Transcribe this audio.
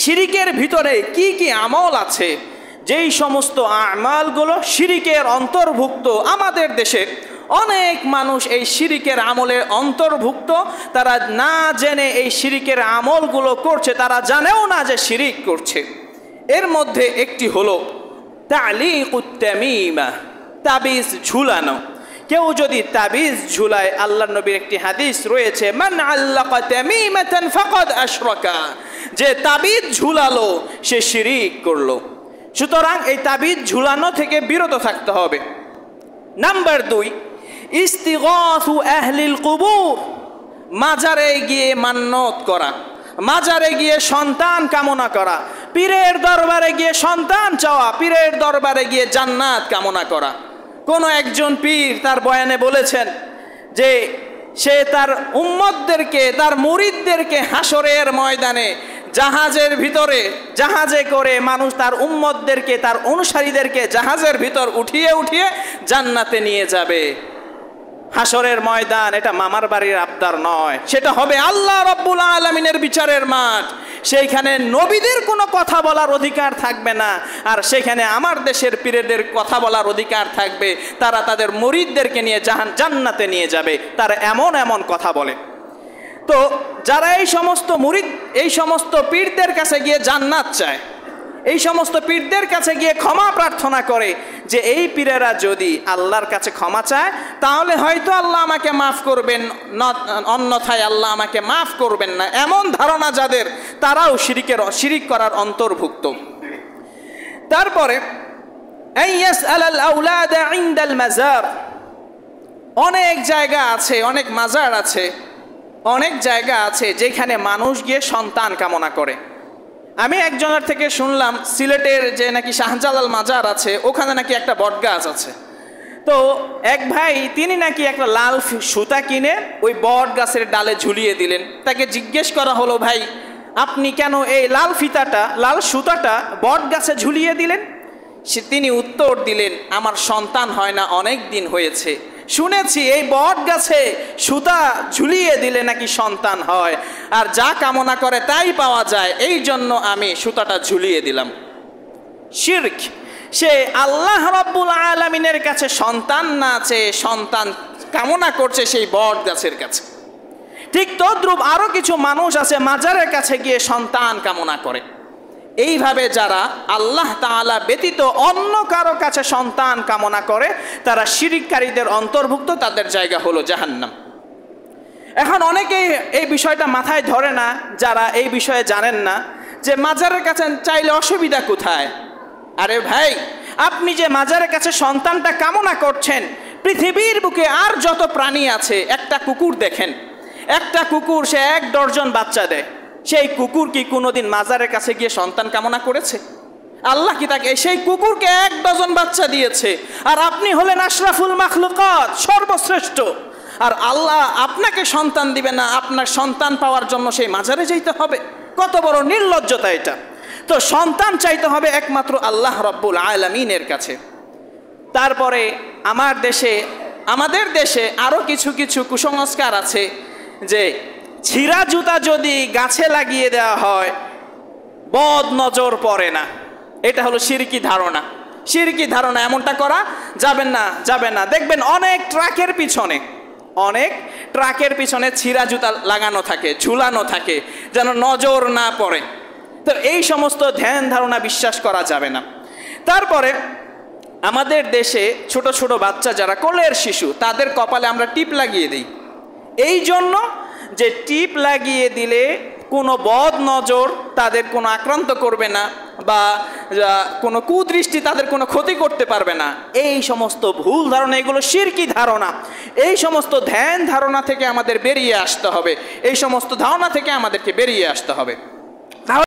শিরিকের ভিতরে কি কি আমল আছে, যেই সমস্ত আমালগুলো শিরিকের অন্তর্ভুক্ত। আমাদের দেশে অনেক মানুষ এই শিরিকের আমলে অন্তর্ভুক্ত, তারা না জেনে এই শিরিকের আমলগুলো করছে, তারা জানেও না যে শিরিক করছে। এর মধ্যে একটি হলো তালিকুত তামিমা, তাবিজ ঝুলানো। কেউ যদি তাবিজ ঝুলায়, আল্লাহর নবীর একটি হাদিস রয়েছে, মান আল্লাকা তামিমাতান ফাকাদ আশরাকা, যে তাবিজ ঝুলালো সে শিরিক করলো। সুতরাং এই তাবিজ ঝুলানো থেকে বিরত থাকতে হবে। নাম্বার 2, ইস্তিগাসু আহলিল কুবুর, মাজারে গিয়ে মান্নত করা, মাজারে গিয়ে সন্তান কামনা করা, পীরের দরবারে গিয়ে সন্তান চাওয়া, পীরের দরবারে গিয়ে জান্নাত কামনা করা। কোনো একজন পীর তার বয়ানে বলেছেন যে সে তার উম্মতদেরকে, তার মুরিদদেরকে হাসরের ময়দানে জাহাজের ভিতরে, জাহাজে করে মানুষ তার উম্মতদেরকে, তার অনুসারীদেরকে জাহাজের ভিতর উঠিয়ে উঠিয়ে জান্নাতে নিয়ে যাবে। হাসরের ময়দান এটা মামার বাড়ির আবদার নয়, সেটা হবে আল্লাহ রাব্বুল আলামিনের বিচারের মাঠ। সেইখানে নবীদের কোনো কথা বলার অধিকার থাকবে না, আর সেখানে আমার দেশের পীরদের কথা বলার অধিকার থাকবে। তারা তাদের মুরিদদেরকে নিয়ে জান্নাতে নিয়ে যাবে, তারা এমন এমন কথা বলে। তো যারা এই সমস্ত মুরিদ, এই সমস্ত পীরদের কাছে গিয়ে জান্নাত চায়, এই সমস্ত পীরদের কাছে গিয়ে ক্ষমা প্রার্থনা করে যে এই পীরেরা যদি আল্লাহর কাছে ক্ষমা চায় তাহলে হয়তো আল্লাহ আমাকে মাফ করবেন, অন্যথায় আল্লাহ আমাকে মাফ করবেন না, এমন ধারণা যাদের, তারাও শিরিক করার অন্তর্ভুক্ত। তারপরে অনেক জায়গা আছে, অনেক মাজার আছে, অনেক জায়গা আছে যেখানে মানুষ গিয়ে সন্তান কামনা করে। আমি একজনের থেকে শুনলাম সিলেটের যে নাকি শাহজালাল মাজার আছে, ওখানে নাকি একটা বট গাছ আছে। তো এক ভাই তিনি নাকি একটা লাল সুতা কিনে ওই বট গাছের ডালে ঝুলিয়ে দিলেন। তাকে জিজ্ঞেস করা হলো, ভাই আপনি কেন এই লাল ফিতাটা, লাল সুতাটা বট গাছে ঝুলিয়ে দিলেন? তিনি উত্তর দিলেন, আমার সন্তান হয় না, অনেক দিন হয়েছে, শুনেছি এই বট গাছে সুতা ঝুলিয়ে দিলে নাকি সন্তান হয়, আর যা কামনা করে তাই পাওয়া যায়, এই জন্য আমি সুতাটা ঝুলিয়ে দিলাম। শিরক, সে আল্লাহ রাব্বুল আলামিনের কাছে সন্তান না চেয়ে সন্তান কামনা করছে সেই বট গাছের কাছে। ঠিক তদ্রূপ আরো কিছু মানুষ আছে মাজারের কাছে গিয়ে সন্তান কামনা করে। এইভাবে যারা আল্লাহ তাআলা ব্যতীত অন্য কারো কাছে সন্তান কামনা করে তারা শিরিককারীদের অন্তর্ভুক্ত, তাদের জায়গা হলো জাহান্নাম। এখন অনেকেই এই বিষয়টা মাথায় ধরে না, যারা এই বিষয়ে জানেন না যে মাজারের কাছে চাইলে অসুবিধা কোথায়। আরে ভাই, আপনি যে মাজারের কাছে সন্তানটা কামনা করছেন, পৃথিবীর বুকে আর যত প্রাণী আছে, একটা কুকুর দেখেন, একটা কুকুর সে 1 ডজন বাচ্চা দেয়, সেই কুকুর কি কোনোদিন মাজারের কাছে গিয়ে সন্তান কামনা করেছে? আল্লাহ কি তাকে, সেই কুকুরকে 1 ডজন বাচ্চা দিয়েছে, আর আপনি হলেন আশরাফুল মাখলুকাত, সর্বশ্রেষ্ঠ, আর আল্লাহ আপনাকে সন্তান দিবে না, আপনার সন্তান পাওয়ার জন্য সেই মাজারে যেতে হবে? কত বড় নির্লজ্জতা এটা! তো সন্তান চাইতে হবে একমাত্র আল্লাহ রাব্বুল আলামিনের কাছে। তারপরে আমাদের দেশে আরো কিছু কিছু কুসংস্কার আছে যে ছিঁড়া জুতা যদি গাছে লাগিয়ে দেওয়া হয় বদ নজর পড়ে না। এটা হলো শিরকি ধারণা। শিরকি ধারণা, এমনটা করা যাবে না। দেখবেন অনেক ট্রাকের পিছনে ছিঁড়া জুতা লাগানো থাকে, ঝুলানো থাকে, যেন নজর না পড়ে। তো এই সমস্ত ধ্যান ধারণা বিশ্বাস করা যাবে না। তারপরে আমাদের দেশে ছোট ছোট বাচ্চা যারা কোলের শিশু, তাদের কপালে আমরা টিপ লাগিয়ে দিই, এই জন্য যে টিপ লাগিয়ে দিলে কোনো বদ নজর তাদের কোনো আক্রান্ত করবে না, বা কোনো কুদৃষ্টি তাদের কোনো ক্ষতি করতে পারবে না। এই সমস্ত ভুল ধারণা, এগুলো শিরকি ধারণা। এই সমস্ত ধ্যান ধারণা থেকে আমাদের বেরিয়ে আসতে হবে, এই সমস্ত ধারণা থেকে আমাদেরকে বেরিয়ে আসতে হবে।